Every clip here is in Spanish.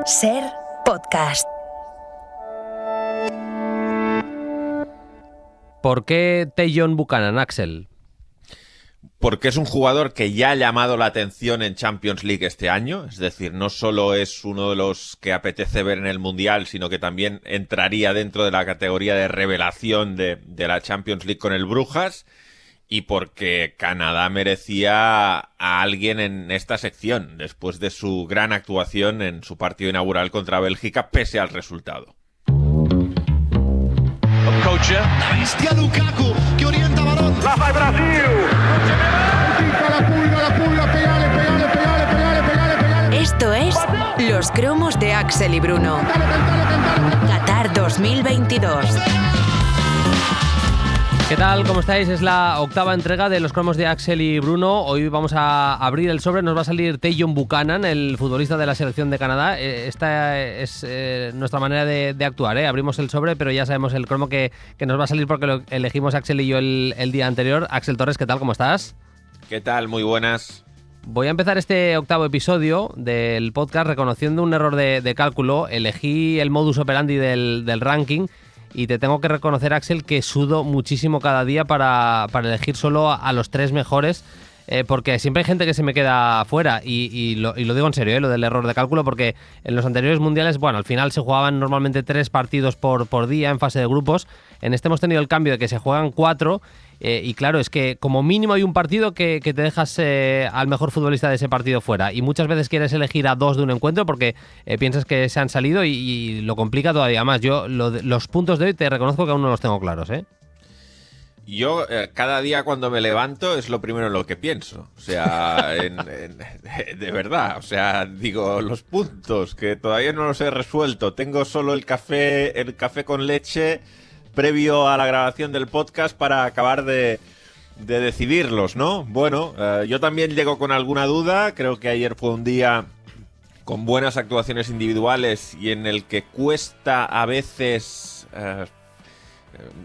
Ser podcast. ¿Por qué Tajon Buchanan, Axel? Porque es un jugador que ya ha llamado la atención en Champions League este año, es decir, no solo es uno de los que apetece ver en el Mundial, sino que también entraría dentro de la categoría de revelación de la Champions League con el Brujas, y porque Canadá merecía a alguien en esta sección, después de su gran actuación en su partido inaugural contra Bélgica, pese al resultado. La bestia Lukaku, que orienta balón. La fa Brasil. Esto es Los Cromos de Axel y Bruno. Qatar 2022. ¿Qué tal? ¿Cómo estáis? Es la octava entrega de Los Cromos de Axel y Bruno. Hoy vamos a abrir el sobre. Nos va a salir Tajon Buchanan, el futbolista de la selección de Canadá. Esta es nuestra manera de actuar, ¿eh? Abrimos el sobre, pero ya sabemos el cromo que nos va a salir porque lo elegimos Axel y yo el día anterior. Axel Torres, ¿qué tal? ¿Cómo estás? ¿Qué tal? Muy buenas. Voy a empezar este octavo episodio del podcast reconociendo un error de cálculo. Elegí el modus operandi del ranking. Y te tengo que reconocer, Axel, que sudo muchísimo cada día para elegir solo a los tres mejores, porque siempre hay gente que se me queda fuera, y lo digo en serio, lo del error de cálculo, porque en los anteriores mundiales, bueno, al final se jugaban normalmente 3 partidos por día en fase de grupos. En este hemos tenido el cambio de que se juegan 4, y claro, es que como mínimo hay un partido que te dejas al mejor futbolista de ese partido fuera, y muchas veces quieres elegir a 2 de un encuentro porque piensas que se han salido y lo complica todavía más. Yo los puntos de hoy te reconozco que aún no los tengo claros, ¿eh? Yo cada día cuando me levanto es lo primero en lo que pienso, o sea, de verdad, o sea, digo, los puntos que todavía no los he resuelto, tengo solo el café con leche previo a la grabación del podcast para acabar de decidirlos, ¿no? Bueno, yo también llego con alguna duda. Creo que ayer fue un día con buenas actuaciones individuales y en el que cuesta a veces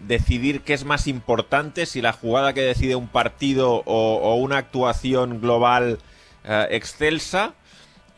decidir qué es más importante, si la jugada que decide un partido o una actuación global excelsa.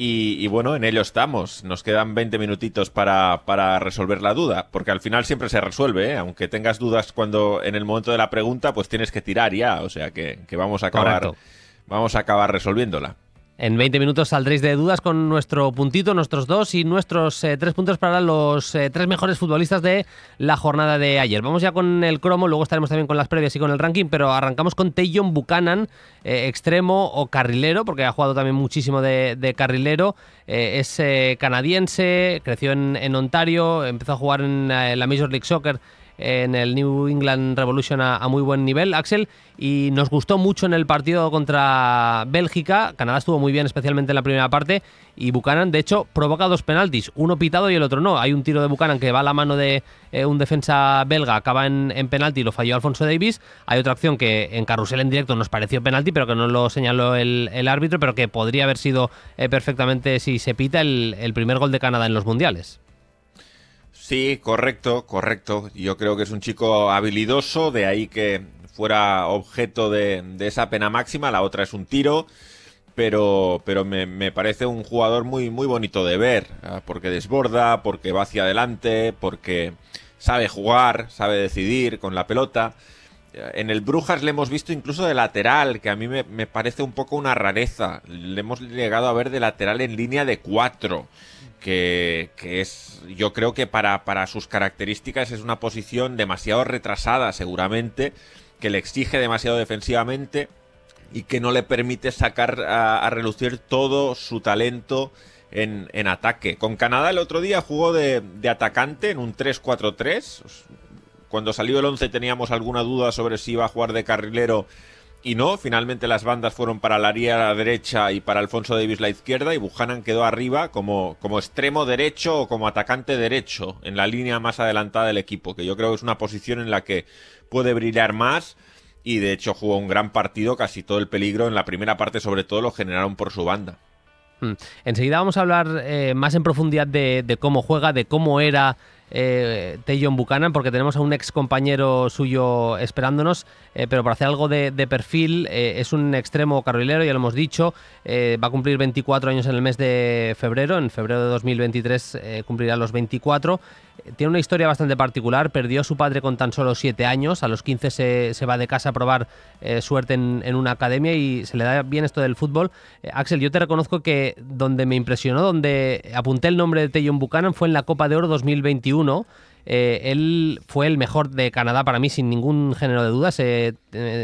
Y bueno, en ello estamos. Nos quedan 20 minutitos para resolver la duda, porque al final siempre se resuelve, ¿eh? Aunque tengas dudas cuando en el momento de la pregunta, pues tienes que tirar ya, o sea que vamos a acabar resolviéndola. En 20 minutos saldréis de dudas con nuestro puntito, nuestros 2 y nuestros 3 puntos para los 3 mejores futbolistas de la jornada de ayer. Vamos ya con el cromo, luego estaremos también con las previas y con el ranking, pero arrancamos con Tajon Buchanan, extremo o carrilero, porque ha jugado también muchísimo de carrilero. Es canadiense, creció en Ontario, empezó a jugar en la Major League Soccer, en el New England Revolution a muy buen nivel, Axel, y nos gustó mucho en el partido contra Bélgica. Canadá estuvo muy bien, especialmente en la primera parte, y Buchanan, de hecho, provoca 2 penaltis, uno pitado y el otro no. Hay un tiro de Buchanan que va a la mano de un defensa belga, acaba en penalti y lo falló Alphonso Davies. Hay otra acción que en carrusel en directo nos pareció penalti, pero que no lo señaló el árbitro, pero que podría haber sido perfectamente, si se pita, el primer gol de Canadá en los mundiales. Sí, correcto. Yo creo que es un chico habilidoso, de ahí que fuera objeto de esa pena máxima. La otra es un tiro, pero me parece un jugador muy, muy bonito de ver, porque desborda, porque va hacia adelante, porque sabe jugar, sabe decidir con la pelota. En el Brujas le hemos visto incluso de lateral, que a mí me parece un poco una rareza. Le hemos llegado a ver de lateral en línea de 4. Que es, yo creo que para sus características es una posición demasiado retrasada seguramente, que le exige demasiado defensivamente y que no le permite sacar a relucir todo su talento en ataque. Con Canadá el otro día jugó de atacante en un 3-4-3. Cuando salió el 11 teníamos alguna duda sobre si iba a jugar de carrilero, y no, finalmente las bandas fueron para Laria a la derecha y para Alphonso Davies la izquierda, y Buchanan quedó arriba como extremo derecho o como atacante derecho en la línea más adelantada del equipo, que yo creo que es una posición en la que puede brillar más, y de hecho jugó un gran partido. Casi todo el peligro en la primera parte sobre todo lo generaron por su banda. Enseguida vamos a hablar más en profundidad de cómo juega, de cómo era Tajon Buchanan, porque tenemos a un ex compañero suyo esperándonos, pero para hacer algo de perfil, es un extremo carrilero, ya lo hemos dicho, va a cumplir 24 años en el mes de febrero, en febrero de 2023 cumplirá los 24. Tiene una historia bastante particular, perdió a su padre con tan solo 7 años, a los 15 se va de casa a probar suerte en una academia y se le da bien esto del fútbol. Axel, yo te reconozco que donde me impresionó, donde apunté el nombre de Tajon Buchanan fue en la Copa de Oro 2021. Él fue el mejor de Canadá para mí sin ningún género de dudas.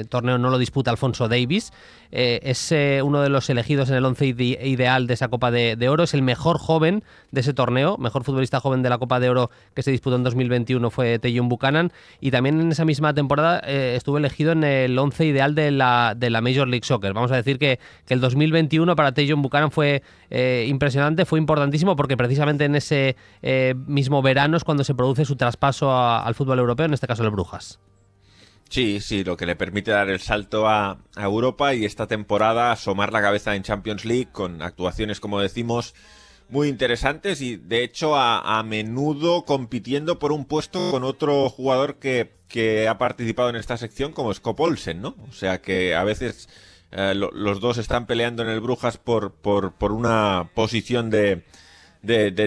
Torneo no lo disputa Alfonso Davies. Es uno de los elegidos en el 11 ideal de esa Copa de Oro. Es el mejor joven de ese torneo, mejor futbolista joven de la Copa de Oro que se disputó en 2021 fue Tajon Buchanan, y también en esa misma temporada estuvo elegido en el 11 ideal de la Major League Soccer. Vamos a decir que el 2021 para Tajon Buchanan fue impresionante, fue importantísimo porque precisamente en ese mismo verano es cuando se produce su traspaso al fútbol europeo, en este caso el Brujas. Sí, lo que le permite dar el salto a Europa y esta temporada asomar la cabeza en Champions League con actuaciones, como decimos, muy interesantes y de hecho a menudo compitiendo por un puesto con otro jugador que ha participado en esta sección como Skop Olsen, ¿no? O sea que a veces los dos están peleando en el Brujas por una posición de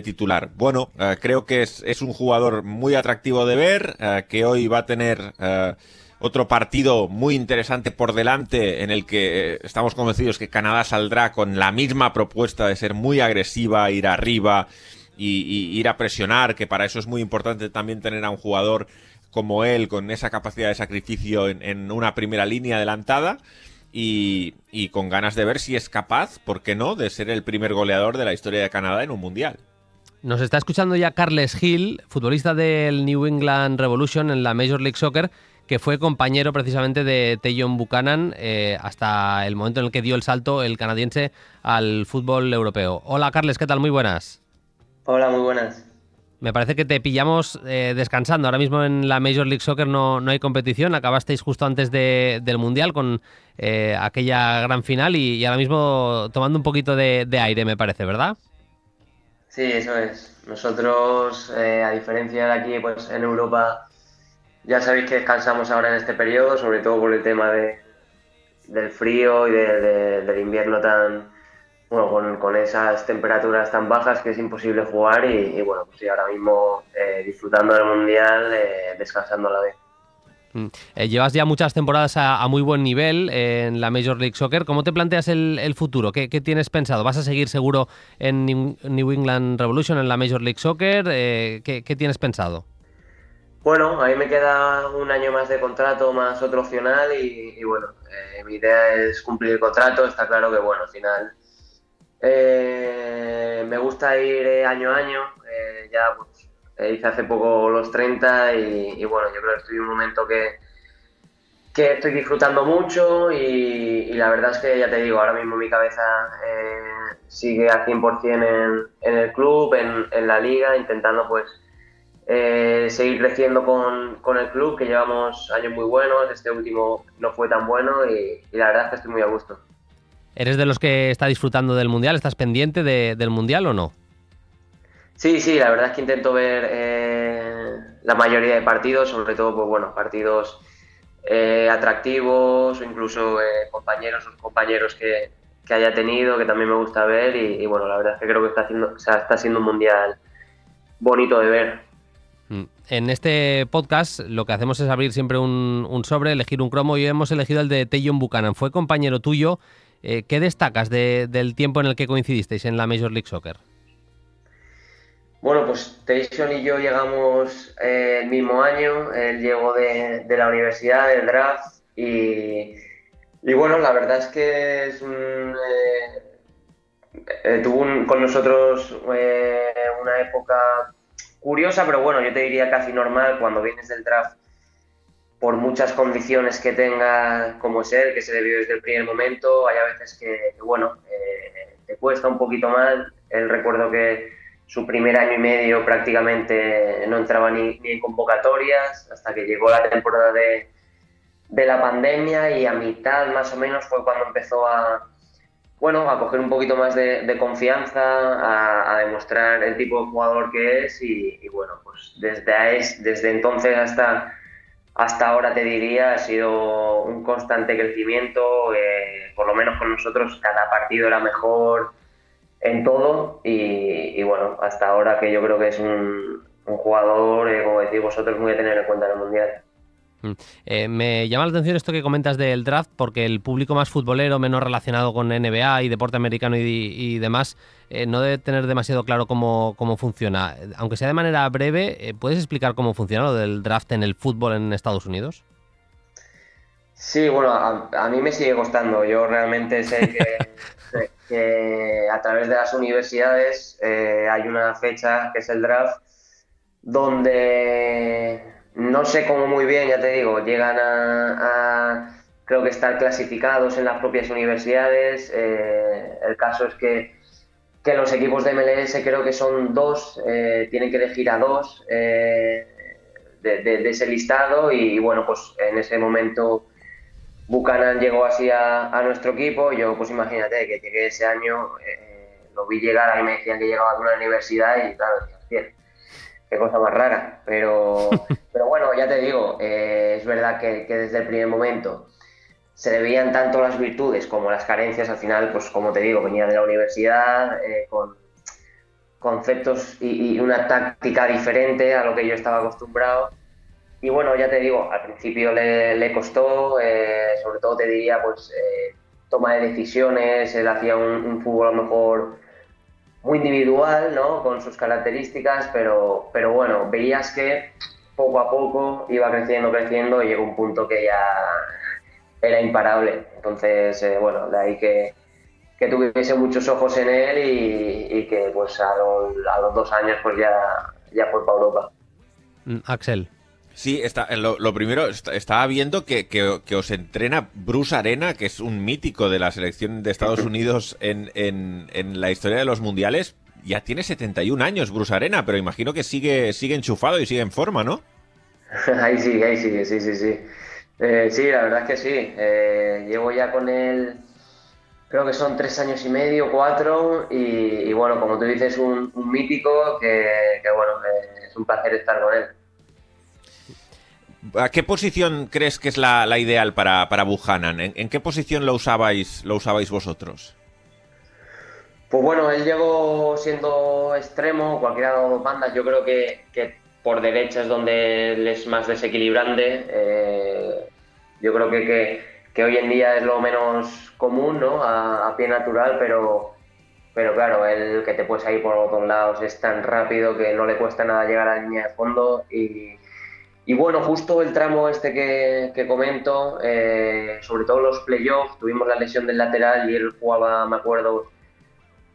titular. Bueno, creo que es un jugador muy atractivo de ver, que hoy va a tener otro partido muy interesante por delante en el que estamos convencidos que Canadá saldrá con la misma propuesta de ser muy agresiva, ir arriba y ir a presionar, que para eso es muy importante también tener a un jugador como él con esa capacidad de sacrificio en una primera línea adelantada y con ganas de ver si es capaz, ¿por qué no?, de ser el primer goleador de la historia de Canadá en un mundial. Nos está escuchando ya Carles Hill, futbolista del New England Revolution en la Major League Soccer, que fue compañero precisamente de Tajon Buchanan hasta el momento en el que dio el salto el canadiense al fútbol europeo. Hola Carles, ¿qué tal? Muy buenas. Hola, muy buenas. Me parece que te pillamos descansando. Ahora mismo en la Major League Soccer no hay competición. Acabasteis justo antes del Mundial con aquella gran final y ahora mismo tomando un poquito de aire, me parece, ¿verdad? Sí, eso es. Nosotros, a diferencia de aquí, pues en Europa, ya sabéis que descansamos ahora en este periodo, sobre todo por el tema del frío y del invierno con esas temperaturas tan bajas que es imposible jugar y bueno, pues sí, ahora mismo disfrutando del Mundial, descansando a la vez. Llevas ya muchas temporadas a muy buen nivel en la Major League Soccer. ¿Cómo te planteas el futuro? ¿Qué tienes pensado? ¿Vas a seguir seguro en New England Revolution, en la Major League Soccer? ¿Qué tienes pensado? Bueno, a mí me queda un año más de contrato, más otro opcional y bueno, mi idea es cumplir el contrato. Está claro que bueno, al final me gusta ir año a año, ya pues, hice hace poco los 30 y bueno, yo creo que estoy en un momento que estoy disfrutando mucho y la verdad es que ya te digo, ahora mismo mi cabeza sigue al 100% en el club, en la liga, intentando pues seguir creciendo con el club, que llevamos años muy buenos, este último no fue tan bueno y la verdad es que estoy muy a gusto. ¿Eres de los que está disfrutando del Mundial? ¿Estás pendiente del Mundial o no? Sí, la verdad es que intento ver la mayoría de partidos, sobre todo pues bueno, partidos atractivos o incluso compañeros que haya tenido, que también me gusta ver y bueno, la verdad es que creo que está siendo un Mundial bonito de ver. En este podcast lo que hacemos es abrir siempre un sobre, elegir un cromo y hoy hemos elegido el de Tajon Buchanan. Fue compañero tuyo. ¿Qué destacas del tiempo en el que coincidisteis en la Major League Soccer? Bueno, pues Tajon y yo llegamos el mismo año. Él llegó de la universidad, del draft y bueno, la verdad es que tuvo con nosotros una época curiosa, pero bueno, yo te diría casi normal cuando vienes del draft, por muchas condiciones que tenga como es él, que se le vio desde el primer momento. Hay a veces que bueno, te cuesta un poquito más. Él, recuerdo que su primer año y medio prácticamente no entraba ni en convocatorias, hasta que llegó la temporada de la pandemia y a mitad más o menos fue cuando empezó a bueno, a coger un poquito más de confianza, a demostrar el tipo de jugador que es y bueno, pues desde entonces hasta ahora te diría, ha sido un constante crecimiento, por lo menos con nosotros cada partido era mejor en todo y bueno, hasta ahora que yo creo que es un jugador, como decís vosotros, muy a tener en cuenta en el Mundial. Me llama la atención esto que comentas del draft, porque el público más futbolero, menos relacionado con NBA y deporte americano y demás, no debe tener demasiado claro cómo funciona. Aunque sea de manera breve, ¿puedes explicar cómo funciona lo del draft en el fútbol en Estados Unidos? Sí, bueno, a mí me sigue costando. Yo realmente sé que a través de las universidades hay una fecha que es el draft donde no sé cómo muy bien, ya te digo, llegan creo que estar clasificados en las propias universidades. El caso es que los equipos de MLS creo que son dos, tienen que elegir a dos de ese listado y bueno, pues en ese momento Buchanan llegó así a nuestro equipo. Yo pues imagínate que llegué ese año, lo vi llegar, a mí me decían que llegaba de una universidad y claro, decía, "Hostia, qué cosa más rara", pero bueno, ya te digo, es verdad que desde el primer momento se le veían tanto las virtudes como las carencias. Al final, pues como te digo, venía de la universidad con conceptos y una táctica diferente a lo que yo estaba acostumbrado. Y bueno, ya te digo, al principio le costó, sobre todo te diría, pues toma de decisiones. Él hacía un fútbol a lo mejor muy individual, ¿no? Con sus características, pero bueno, veías que poco a poco iba creciendo y llegó un punto que ya era imparable. Entonces, bueno, de ahí que tuviese muchos ojos en él y que pues a los 2 años pues ya fue para Europa. Axel. Sí, lo primero, estaba viendo que os entrena Bruce Arena, que es un mítico de la selección de Estados Unidos en la historia de los mundiales. Ya tiene 71 años Bruce Arena, pero imagino que sigue enchufado y sigue en forma, ¿no? Ahí sigue, sí, sí, sí. Sí, la verdad es que sí. Llevo ya con él, creo que son 3 años y medio, 4, y bueno, como tú dices, un mítico que bueno, es un placer estar con él. ¿A qué posición crees que es la ideal para Buchanan? ¿En qué posición lo usabais vosotros? Pues bueno, él llegó siendo extremo, cualquiera de las dos bandas. Yo creo que por derecha es donde él es más desequilibrante. Yo creo que hoy en día es lo menos común, ¿no? A pie natural, pero claro, él que te puedes ir por los dos lados es tan rápido que no le cuesta nada llegar a la línea de fondo. Y bueno, justo el tramo este que comento, sobre todo los playoffs, tuvimos la lesión del lateral y él jugaba, me acuerdo,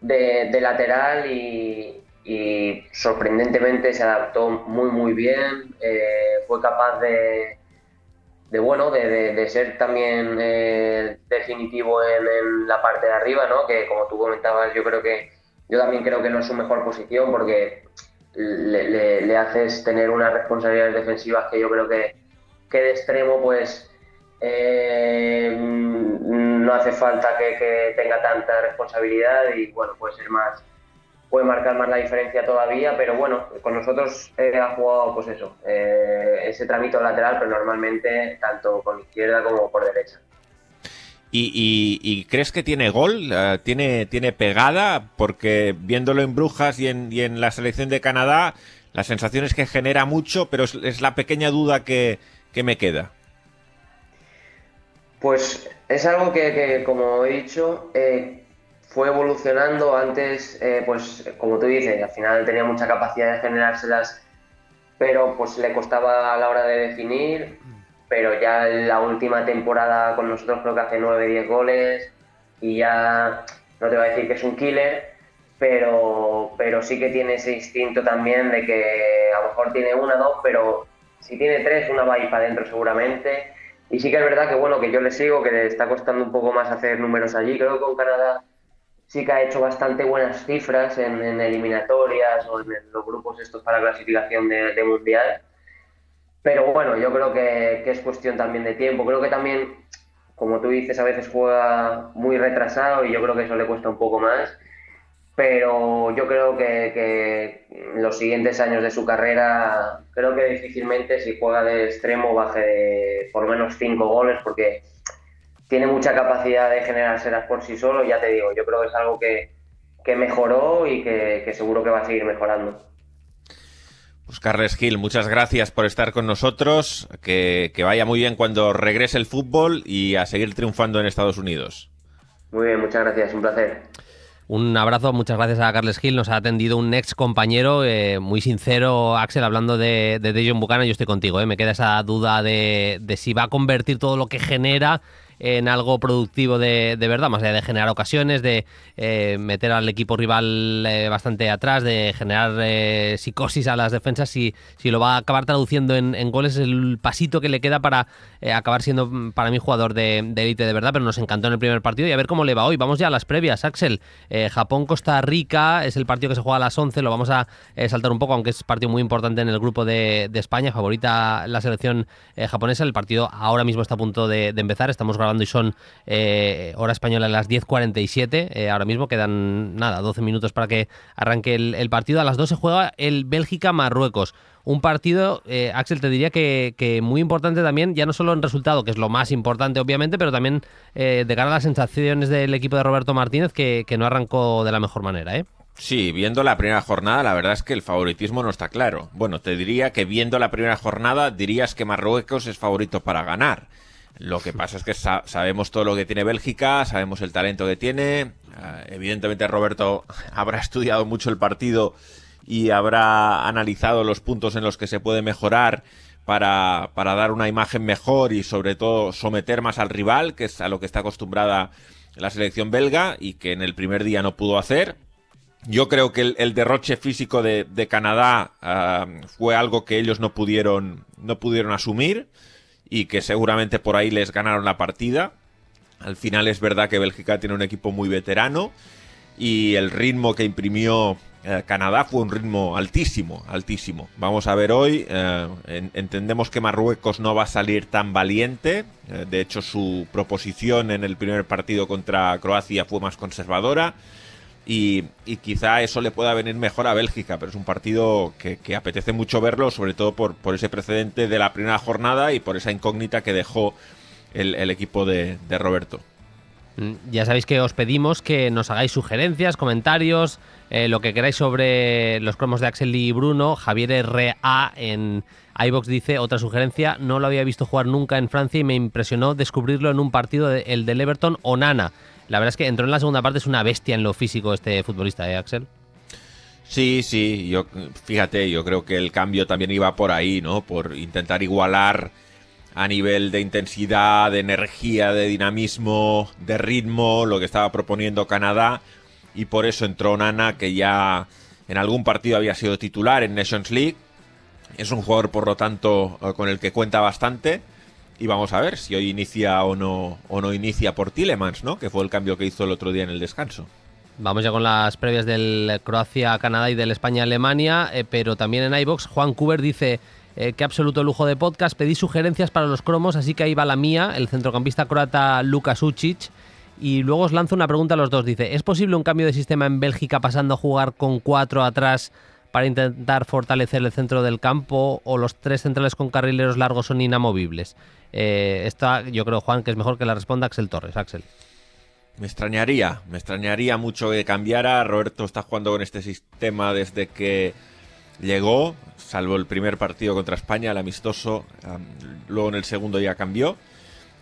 de lateral y sorprendentemente se adaptó muy muy bien. Fue capaz bueno, de ser también definitivo en la parte de arriba, ¿no? Que como tú comentabas, yo también creo que no es su mejor posición porque le haces tener unas responsabilidades defensivas que yo creo que de extremo pues no hace falta que tenga tanta responsabilidad y bueno, puede marcar más la diferencia todavía, pero bueno, con nosotros ha jugado pues eso, ese tramito lateral, pero normalmente tanto con izquierda como por derecha. ¿Y crees que tiene gol? ¿Tiene pegada? Porque viéndolo en Brujas y en la selección de Canadá, la sensación es que genera mucho, pero es la pequeña duda que me queda. Pues es algo que como he dicho, fue evolucionando. Antes, pues como tú dices, al final tenía mucha capacidad de generárselas, pero pues le costaba a la hora de definir. Pero ya en la última temporada con nosotros creo que hace 9, 10 goles y ya no te voy a decir que es un killer, pero sí que tiene ese instinto también de que a lo mejor tiene una, dos, pero si tiene tres, una va a ir para adentro seguramente. Y sí que es verdad que bueno, que yo le sigo, que le está costando un poco más hacer números allí. Creo que con Canadá sí que ha hecho bastante buenas cifras en eliminatorias o en los grupos estos para clasificación de Mundial. Pero bueno, yo creo que es cuestión también de tiempo. Creo que también como tú dices, a veces juega muy retrasado y yo creo que eso le cuesta un poco más. Pero yo creo que en los siguientes años de su carrera, creo que difícilmente si juega de extremo baje de por lo menos 5 goles, porque tiene mucha capacidad de generárselas por sí solo. Ya te digo, yo creo que es algo que mejoró y que seguro que va a seguir mejorando. Pues Carles Gil, muchas gracias por estar con nosotros, que vaya muy bien cuando regrese el fútbol y a seguir triunfando en Estados Unidos. Muy bien, muchas gracias, un placer. Un abrazo, muchas gracias a Carles Gil. Nos ha atendido un ex compañero muy sincero, Axel, hablando de Dejan Buchanan. Yo estoy contigo, me queda esa duda de si va a convertir todo lo que genera en algo productivo de verdad, más allá de generar ocasiones, de meter al equipo rival bastante atrás, de generar psicosis a las defensas. Si lo va a acabar traduciendo en goles, es el pasito que le queda para acabar siendo para mí jugador de élite de verdad. Pero nos encantó en el primer partido y a ver cómo le va hoy. Vamos ya a las previas, Axel. Japón-Costa Rica es el partido que se juega a las 11, lo vamos a saltar un poco, aunque es partido muy importante en el grupo de España, favorita la selección japonesa. El partido ahora mismo está a punto de empezar, estamos grabando y son hora española a las 10:47, ahora mismo quedan 12 minutos para que arranque el partido. A las 2 se juega el Bélgica-Marruecos. Un partido, Axel, te diría que muy importante también, ya no solo en resultado, que es lo más importante obviamente, pero también de cara a las sensaciones del equipo de Roberto Martínez, que no arrancó de la mejor manera, ¿eh? Sí, viendo la primera jornada, la verdad es que el favoritismo no está claro. Bueno, te diría que viendo la primera jornada dirías que Marruecos es favorito para ganar. Lo que pasa es que sabemos todo lo que tiene Bélgica, sabemos el talento que tiene. Evidentemente Roberto habrá estudiado mucho el partido y habrá analizado los puntos en los que se puede mejorar para dar una imagen mejor y sobre todo someter más al rival, que es a lo que está acostumbrada la selección belga y que en el primer día no pudo hacer. Yo creo que el derroche físico de Canadá fue algo que ellos no pudieron asumir y que seguramente por ahí les ganaron la partida. Al final es verdad que Bélgica tiene un equipo muy veterano y el ritmo que imprimió Canadá fue un ritmo altísimo. Vamos a ver hoy, entendemos que Marruecos no va a salir tan valiente, de hecho su proposición en el primer partido contra Croacia fue más conservadora y quizá eso le pueda venir mejor a Bélgica, pero es un partido que apetece mucho verlo, sobre todo por ese precedente de la primera jornada y por esa incógnita que dejó el equipo de Roberto. Ya sabéis que os pedimos que nos hagáis sugerencias, comentarios, lo que queráis sobre los cromos de Axel y Bruno. Javier R.A. en iVox dice, otra sugerencia, no lo había visto jugar nunca en Francia y me impresionó descubrirlo en un partido, el del Everton Onana. La verdad es que entró en la segunda parte, es una bestia en lo físico este futbolista, Axel. Sí, yo creo que el cambio también iba por ahí, ¿no? Por intentar igualar a nivel de intensidad, de energía, de dinamismo, de ritmo, lo que estaba proponiendo Canadá, y por eso entró Onana, que ya en algún partido había sido titular en Nations League. Es un jugador, por lo tanto, con el que cuenta bastante, y vamos a ver si hoy inicia o no inicia por Tielemans, ¿no? Que fue el cambio que hizo el otro día en el descanso. Vamos ya con las previas del Croacia-Canadá y del España-Alemania, pero también en iVox, Juan Cuber dice... qué absoluto lujo de podcast, pedí sugerencias para los cromos, así que ahí va la mía, el centrocampista croata Luka Sučić. Y luego os lanzo una pregunta a los dos, dice, ¿es posible un cambio de sistema en Bélgica pasando a jugar con 4 atrás para intentar fortalecer el centro del campo, o los 3 centrales con carrileros largos son inamovibles? Esta yo creo, Juan, que es mejor que la responda Axel Torres. Axel. Me extrañaría mucho que cambiara. Roberto está jugando con este sistema desde que llegó, salvo el primer partido contra España, el amistoso, luego en el segundo ya cambió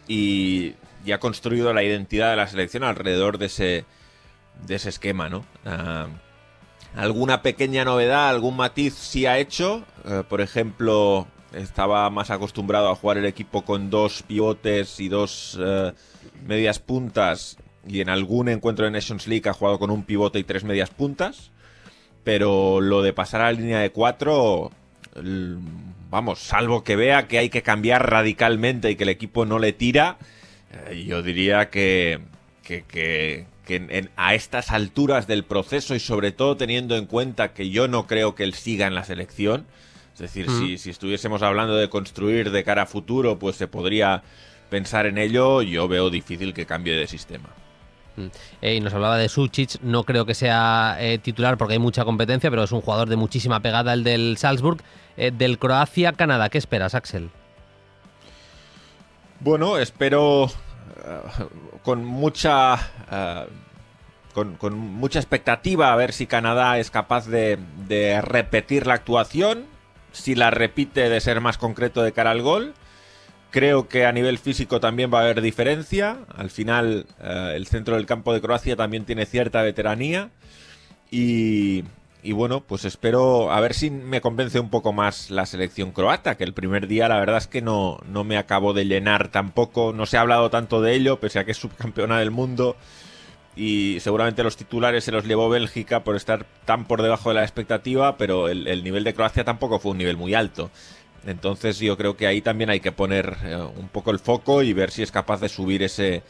y ha construido la identidad de la selección alrededor de ese esquema, ¿no? Alguna pequeña novedad, algún matiz sí ha hecho, por ejemplo, estaba más acostumbrado a jugar el equipo con 2 pivotes y 2 medias puntas, y en algún encuentro de Nations League ha jugado con un pivote y 3 medias puntas. Pero lo de pasar a la línea de 4, vamos, salvo que vea que hay que cambiar radicalmente y que el equipo no le tira, yo diría que a estas alturas del proceso y sobre todo teniendo en cuenta que yo no creo que él siga en la selección, es decir, si estuviésemos hablando de construir de cara a futuro, pues se podría pensar en ello, yo veo difícil que cambie de sistema. Y nos hablaba de Sučić, no creo que sea titular porque hay mucha competencia, pero es un jugador de muchísima pegada el del Salzburg. Del Croacia-Canadá, ¿qué esperas, Axel? Bueno, espero con mucha expectativa a ver si Canadá es capaz de repetir la actuación, si la repite de ser más concreto de cara al gol. Creo que a nivel físico también va a haber diferencia. Al final, el centro del campo de Croacia también tiene cierta veteranía. Y bueno, pues espero a ver si me convence un poco más la selección croata, que el primer día la verdad es que no me acabó de llenar tampoco. No se ha hablado tanto de ello, pese a que es subcampeona del mundo. Y seguramente los titulares se los llevó Bélgica por estar tan por debajo de la expectativa, pero el nivel de Croacia tampoco fue un nivel muy alto. Entonces yo creo que ahí también hay que poner un poco el foco y ver si es capaz de subir ese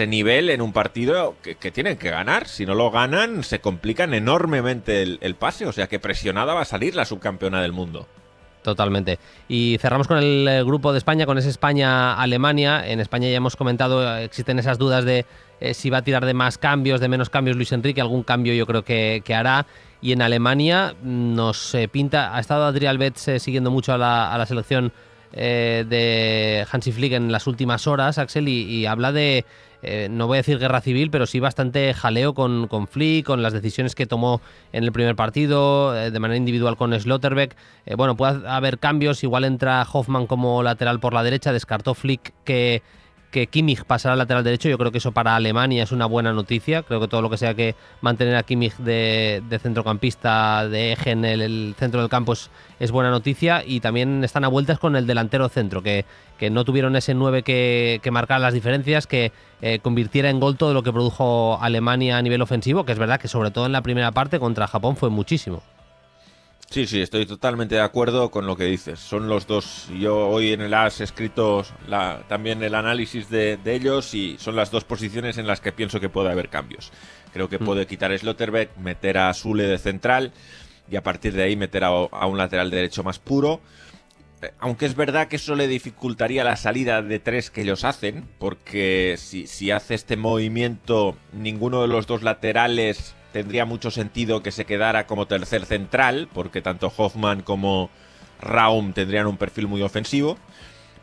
nivel en un partido que tienen que ganar. Si no lo ganan, se complican enormemente el pase. O sea que presionada va a salir la subcampeona del mundo. Totalmente. Y cerramos con el grupo de España, con ese España-Alemania. En España ya hemos comentado, existen esas dudas de si va a tirar de más cambios, de menos cambios Luis Enrique. Algún cambio yo creo que hará. Y en Alemania nos pinta, ha estado Adrià Albets siguiendo mucho a la selección de Hansi Flick en las últimas horas, Axel, y habla de, no voy a decir guerra civil, pero sí bastante jaleo con Flick, con las decisiones que tomó en el primer partido, de manera individual con Schlotterbeck. Bueno, puede haber cambios, igual entra Hoffmann como lateral por la derecha, descartó Flick que Kimmich pasará al lateral derecho. Yo creo que eso para Alemania es una buena noticia. Creo que todo lo que sea que mantener a Kimmich de centrocampista, de eje en el centro del campo es buena noticia. Y también están a vueltas con el delantero centro, que no tuvieron ese 9 que marcara las diferencias, que convirtiera en gol todo lo que produjo Alemania a nivel ofensivo, que es verdad que sobre todo en la primera parte contra Japón fue muchísimo. Sí, estoy totalmente de acuerdo con lo que dices. Son los dos. Yo hoy en el AS he escrito también el análisis de ellos y son las dos posiciones en las que pienso que puede haber cambios. Creo que puede quitar a Schlotterbeck, meter a Süle de central y a partir de ahí meter a un lateral derecho más puro. Aunque es verdad que eso le dificultaría la salida de tres que ellos hacen, porque si hace este movimiento, ninguno de los dos laterales tendría mucho sentido que se quedara como tercer central, porque tanto Hoffmann como Raum tendrían un perfil muy ofensivo,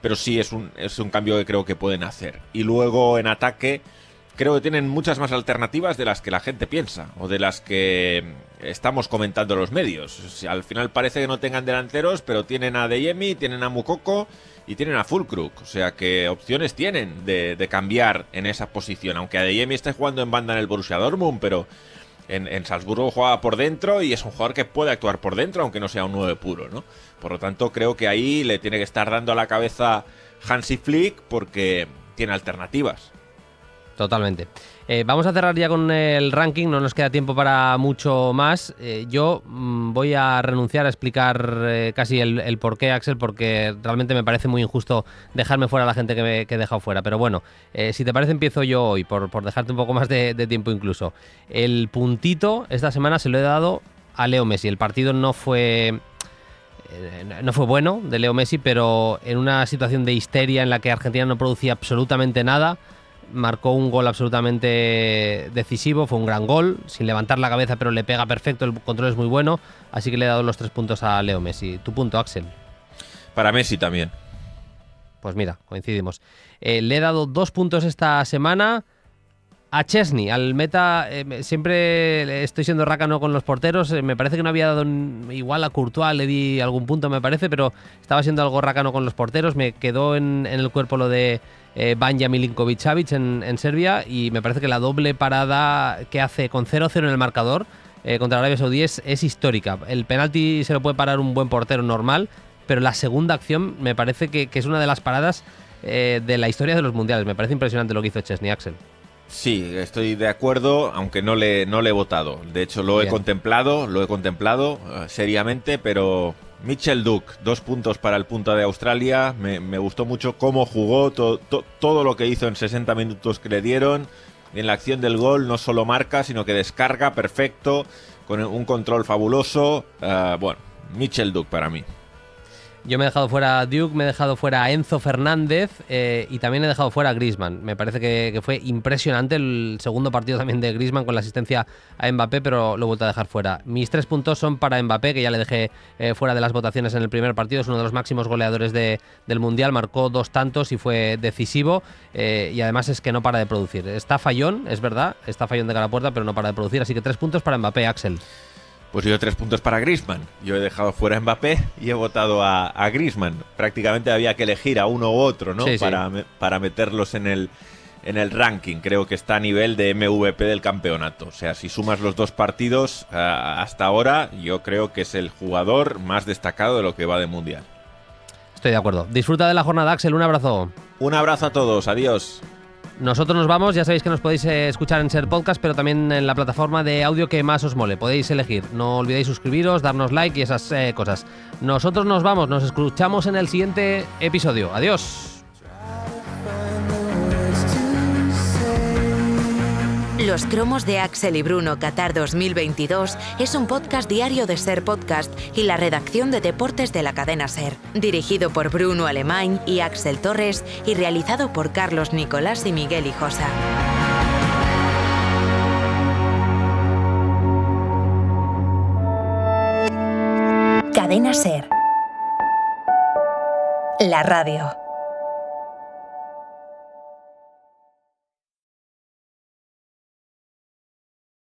pero sí es un cambio que creo que pueden hacer. Y luego en ataque creo que tienen muchas más alternativas de las que la gente piensa, o de las que estamos comentando en los medios. Al final parece que no tengan delanteros, pero tienen a Adeyemi, tienen a Moukoko y tienen a Füllkrug, o sea que opciones tienen de cambiar en esa posición, aunque Adeyemi esté jugando en banda en el Borussia Dortmund, pero en Salzburgo juega por dentro y es un jugador que puede actuar por dentro, aunque no sea un 9 puro, ¿no? Por lo tanto, creo que ahí le tiene que estar dando a la cabeza Hansi Flick porque tiene alternativas. Totalmente. Vamos a cerrar ya con el ranking, no nos queda tiempo para mucho más. Yo voy a renunciar a explicar casi el porqué, Axel, porque realmente me parece muy injusto dejarme fuera a la gente que he dejado fuera. Pero bueno, si te parece empiezo yo hoy, por dejarte un poco más de tiempo incluso. El puntito esta semana se lo he dado a Leo Messi. El partido no fue bueno de Leo Messi, pero en una situación de histeria en la que Argentina no producía absolutamente nada, marcó un gol absolutamente decisivo, fue un gran gol, sin levantar la cabeza, pero le pega perfecto, el control es muy bueno, así que le he dado los 3 puntos a Leo Messi. ¿Tu punto, Axel? Para Messi también. Pues mira, coincidimos. Le he dado 2 puntos esta semana a Szczęsny, al meta. Siempre estoy siendo rácano con los porteros, me parece que no había dado igual a Courtois, le di algún punto me parece, pero estaba siendo algo rácano con los porteros, me quedó en el cuerpo lo de Banja Milinković-Savić en Serbia, y me parece que la doble parada que hace con 0-0 en el marcador contra Arabia Saudí es histórica. El penalti se lo puede parar un buen portero normal, pero la segunda acción me parece que es una de las paradas de la historia de los mundiales. Me parece impresionante lo que hizo Szczęsny, Axel. Sí, estoy de acuerdo, aunque no le he votado. De hecho, lo he contemplado seriamente, pero Mitchell Duck, 2 puntos para el punta de Australia. Me gustó mucho cómo jugó, todo lo que hizo en 60 minutos que le dieron. En la acción del gol no solo marca, sino que descarga perfecto, con un control fabuloso. Bueno, Mitchell Duck para mí. Yo me he dejado fuera a Duke, me he dejado fuera a Enzo Fernández y también he dejado fuera a Griezmann. Me parece que fue impresionante el segundo partido también de Griezmann con la asistencia a Mbappé, pero lo he vuelto a dejar fuera. Mis 3 puntos son para Mbappé, que ya le dejé fuera de las votaciones en el primer partido. Es uno de los máximos goleadores del Mundial, marcó 2 tantos y fue decisivo. Y además es que no para de producir. Está fallón, es verdad, está fallón de cara a puerta, pero no para de producir. Así que 3 puntos para Mbappé, Axel. Pues yo 3 puntos para Griezmann. Yo he dejado fuera a Mbappé y he votado a Griezmann. Prácticamente había que elegir a uno u otro, ¿no? Sí, para meterlos en el ranking. Creo que está a nivel de MVP del campeonato. O sea, si sumas los 2 partidos hasta ahora, yo creo que es el jugador más destacado de lo que va de Mundial. Estoy de acuerdo. Disfruta de la jornada, Axel. Un abrazo. Un abrazo a todos. Adiós. Nosotros nos vamos, ya sabéis que nos podéis escuchar en Ser Podcast, pero también en la plataforma de audio que más os mole. Podéis elegir. No olvidéis suscribiros, darnos like y esas cosas. Nosotros nos vamos, nos escuchamos en el siguiente episodio. Adiós. Los cromos de Axel y Bruno Qatar 2022 es un podcast diario de Ser Podcast y la redacción de deportes de la cadena Ser. Dirigido por Bruno Alemany y Axel Torres y realizado por Carlos Nicolás y Miguel Hijosa. Cadena Ser. La radio.